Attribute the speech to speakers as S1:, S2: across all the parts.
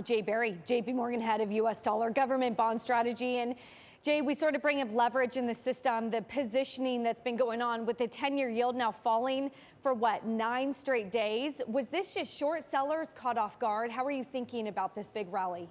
S1: Jay Barry, JPMorgan head of U.S. dollar government bond strategy. And Jay, we sort of bring up leverage in the system, the positioning that's been going on with the 10-year yield now falling for 9 straight days. Was this just short sellers caught off guard? How are you thinking about this big rally?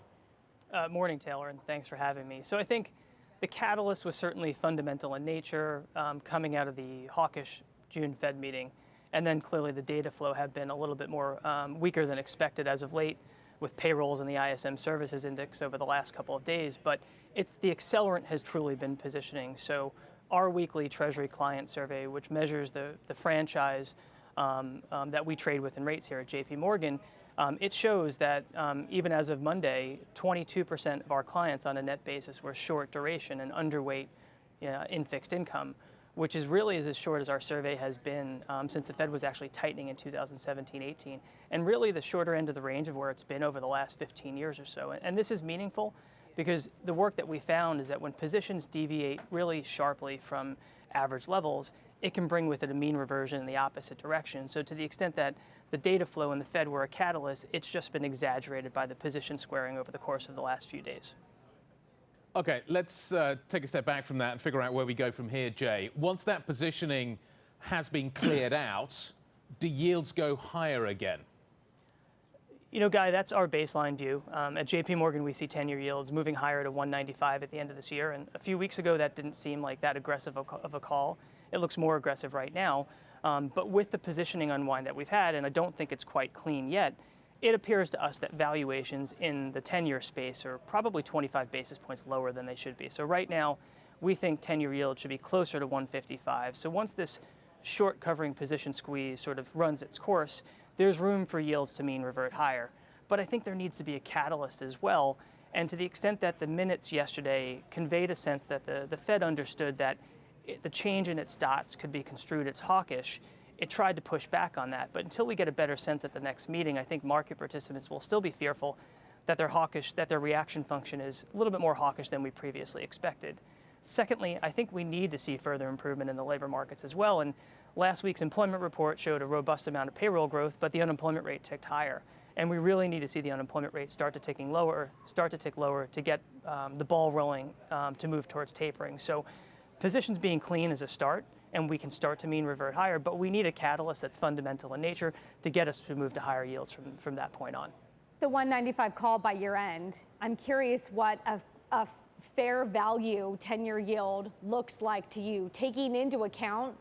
S2: Morning, Taylor, and thanks for having me. So I think the catalyst was certainly fundamental in nature, coming out of the hawkish June Fed meeting. And then clearly the data flow had been a little bit more weaker than expected as of late, with payrolls and the ISM services index over the last couple of days. But it's the accelerant has truly been positioning. So our weekly Treasury client survey, which measures the franchise that we trade with in rates here at JPMorgan, it shows that even as of Monday, 22% of our clients on a net basis were short duration and underweight in fixed income, which is really as short as our survey has been since the Fed was actually tightening in 2017-18, and really the shorter end of the range of where it's been over the last 15 years or so. And this is meaningful because the work that we found is that when positions deviate really sharply from average levels, it can bring with it a mean reversion in the opposite direction. So to the extent that the data flow and the Fed were a catalyst, it's just been exaggerated by the position squaring over the course of the last few days.
S3: Okay, let's take a step back from that and figure out where we go from here, Jay. Once that positioning has been cleared out, do yields go higher again?
S2: You know, Guy, that's our baseline view. At JPMorgan, we see 10-year yields moving higher to 195 at the end of this year. And a few weeks ago, that didn't seem like that aggressive of a call. It looks more aggressive right now. But with the positioning unwind that we've had, and I don't think it's quite clean yet, it appears to us that valuations in the 10-year space are probably 25 basis points lower than they should be. So right now, we think 10-year yield should be closer to 155. So once this short covering position squeeze sort of runs its course, there's room for yields to mean revert higher. But I think there needs to be a catalyst as well. And to the extent that the minutes yesterday conveyed a sense that the Fed understood that the change in its dots could be construed as hawkish, it tried to push back on that. But until we get a better sense at the next meeting, I think market participants will still be fearful that they're hawkish, that their reaction function is a little bit more hawkish than we previously expected. Secondly, I think we need to see further improvement in the labor markets as well. And last week's employment report showed a robust amount of payroll growth, but the unemployment rate ticked higher. And we really need to see the unemployment rate start to tick lower to get the ball rolling to move towards tapering. So positions being clean is a start, and we can start to mean revert higher, but we need a catalyst that's fundamental in nature to get us to move to higher yields from that point on.
S1: The 195 call by year end, I'm curious what a fair value 10-year yield looks like to you, taking into account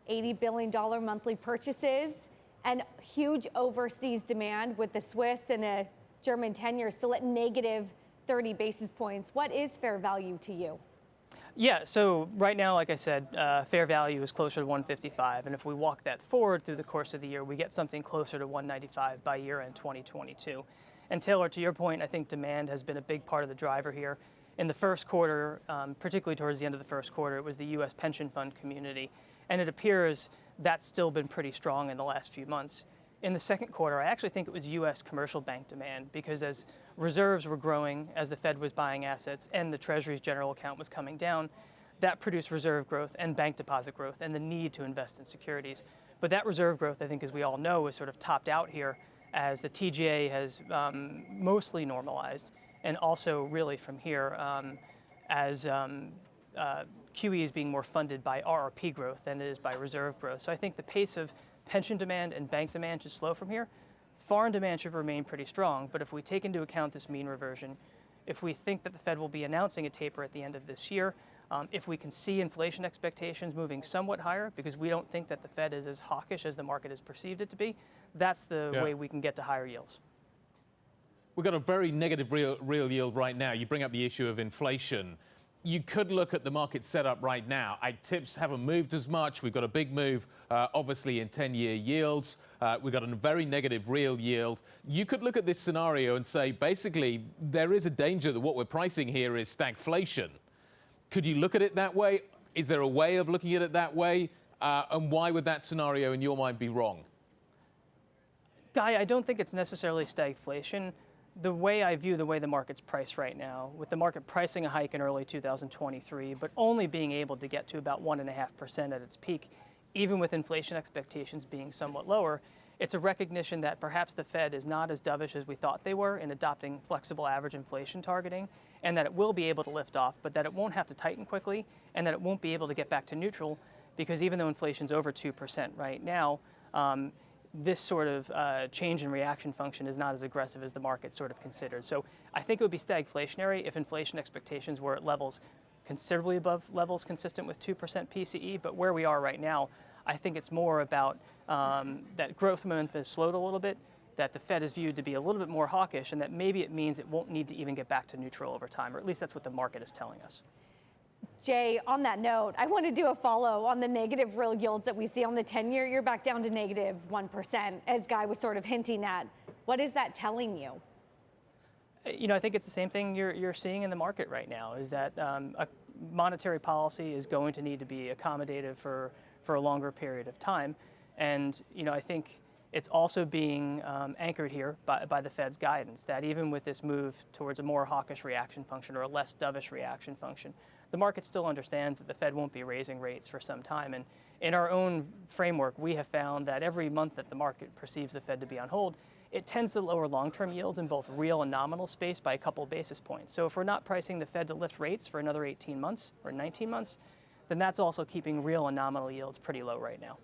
S1: $80 billion monthly purchases and huge overseas demand with the Swiss and a German 10-year still at negative 30 basis points. What is fair value to you?
S2: Yeah, so right now, like I said, fair value is closer to 155. And if we walk that forward through the course of the year, we get something closer to 195 by year end 2022. And Taylor, to your point, I think demand has been a big part of the driver here. In the first quarter, particularly towards the end of the first quarter, it was the U.S. pension fund community. And it appears that's still been pretty strong in the last few months. In the second quarter, I actually think it was U.S. commercial bank demand, because as reserves were growing, as the Fed was buying assets and the Treasury's general account was coming down, that produced reserve growth and bank deposit growth and the need to invest in securities. But that reserve growth, I think, as we all know, is sort of topped out here as the TGA has mostly normalized, and also really from here as QE is being more funded by RRP growth than it is by reserve growth. So I think the pace of pension demand and bank demand should slow from here. Foreign demand should remain pretty strong, but if we take into account this mean reversion, if we think that the Fed will be announcing a taper at the end of this year, if we can see inflation expectations moving somewhat higher, because we don't think that the Fed is as hawkish as the market has perceived it to be, that's the way we can get to higher yields.
S3: We've got a very negative real yield right now. You bring up the issue of inflation. You could look at the market setup right now. Tips haven't moved as much. We've got a big move, obviously, in 10-year yields. We've got a very negative real yield. You could look at this scenario and say, basically, there is a danger that what we're pricing here is stagflation. Could you look at it that way? Is there a way of looking at it that way? And why would that scenario, in your mind, be wrong?
S2: Guy, I don't think it's necessarily stagflation. The way I view the way the market's priced right now, with the market pricing a hike in early 2023, but only being able to get to about 1.5% at its peak, even with inflation expectations being somewhat lower, It's a recognition that perhaps the Fed is not as dovish as we thought they were in adopting flexible average inflation targeting, and that it will be able to lift off, but that it won't have to tighten quickly, and that it won't be able to get back to neutral, because even though inflation's over 2% right now, this sort of change in reaction function is not as aggressive as the market sort of considered. So I think it would be stagflationary if inflation expectations were at levels considerably above levels consistent with 2% PCE, but where we are right now, I think it's more about that growth momentum has slowed a little bit, that the Fed is viewed to be a little bit more hawkish, and that maybe it means it won't need to even get back to neutral over time, or at least that's what the market is telling us.
S1: Jay, on that note, I want to do a follow on the negative real yields that we see on the 10-year. You're back down to negative 1%, as Guy was sort of hinting at. What is that telling you?
S2: You know, I think it's the same thing you're seeing in the market right now, is that a monetary policy is going to need to be accommodative for a longer period of time. And, you know, I think it's also being anchored here by the Fed's guidance, that even with this move towards a more hawkish reaction function or a less dovish reaction function, the market still understands that the Fed won't be raising rates for some time. And in our own framework, we have found that every month that the market perceives the Fed to be on hold, it tends to lower long-term yields in both real and nominal space by a couple basis points. So if we're not pricing the Fed to lift rates for another 18 months or 19 months, then that's also keeping real and nominal yields pretty low right now.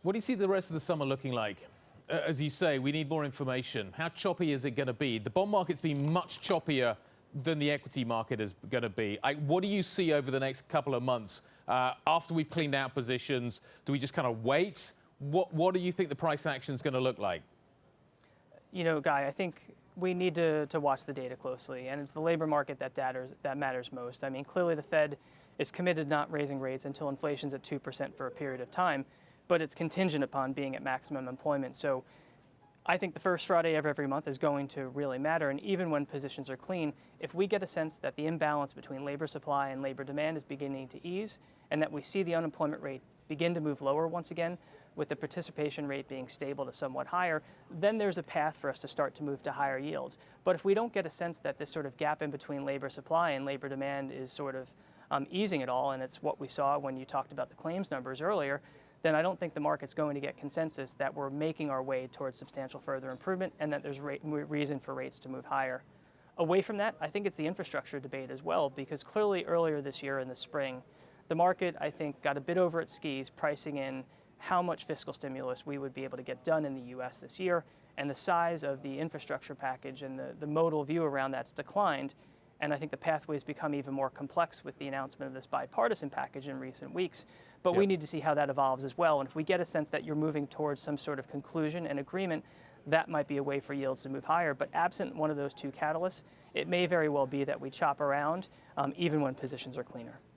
S3: What do you see the rest of the summer looking like? As you say, we need more information. How choppy is it going to be? The bond market's been much choppier than the equity market is going to be. What do you see over the next couple of months after we've cleaned out positions? Do we just kind of wait? What do you think the price action is going to look like?
S2: You know, Guy, I think we need to watch the data closely, and it's the labor market that matters most. I mean, clearly the Fed is committed to not raising rates until inflation's at 2% for a period of time, but it's contingent upon being at maximum employment. So I think the first Friday of every month is going to really matter, and even when positions are clean, if we get a sense that the imbalance between labor supply and labor demand is beginning to ease, and that we see the unemployment rate begin to move lower once again, with the participation rate being stable to somewhat higher, then there's a path for us to start to move to higher yields. But if we don't get a sense that this sort of gap in between labor supply and labor demand is sort of easing at all, and it's what we saw when you talked about the claims numbers earlier, then I don't think the market's going to get consensus that we're making our way towards substantial further improvement and that there's reason for rates to move higher. Away from that, I think it's the infrastructure debate as well, because clearly earlier this year in the spring, the market, I think, got a bit over its skis pricing in how much fiscal stimulus we would be able to get done in the U.S. this year, and the size of the infrastructure package and the modal view around that's declined. And I think the pathways become even more complex with the announcement of this bipartisan package in recent weeks. But we need to see how that evolves as well. And if we get a sense that you're moving towards some sort of conclusion and agreement, that might be a way for yields to move higher. But absent one of those two catalysts, it may very well be that we chop around even when positions are cleaner.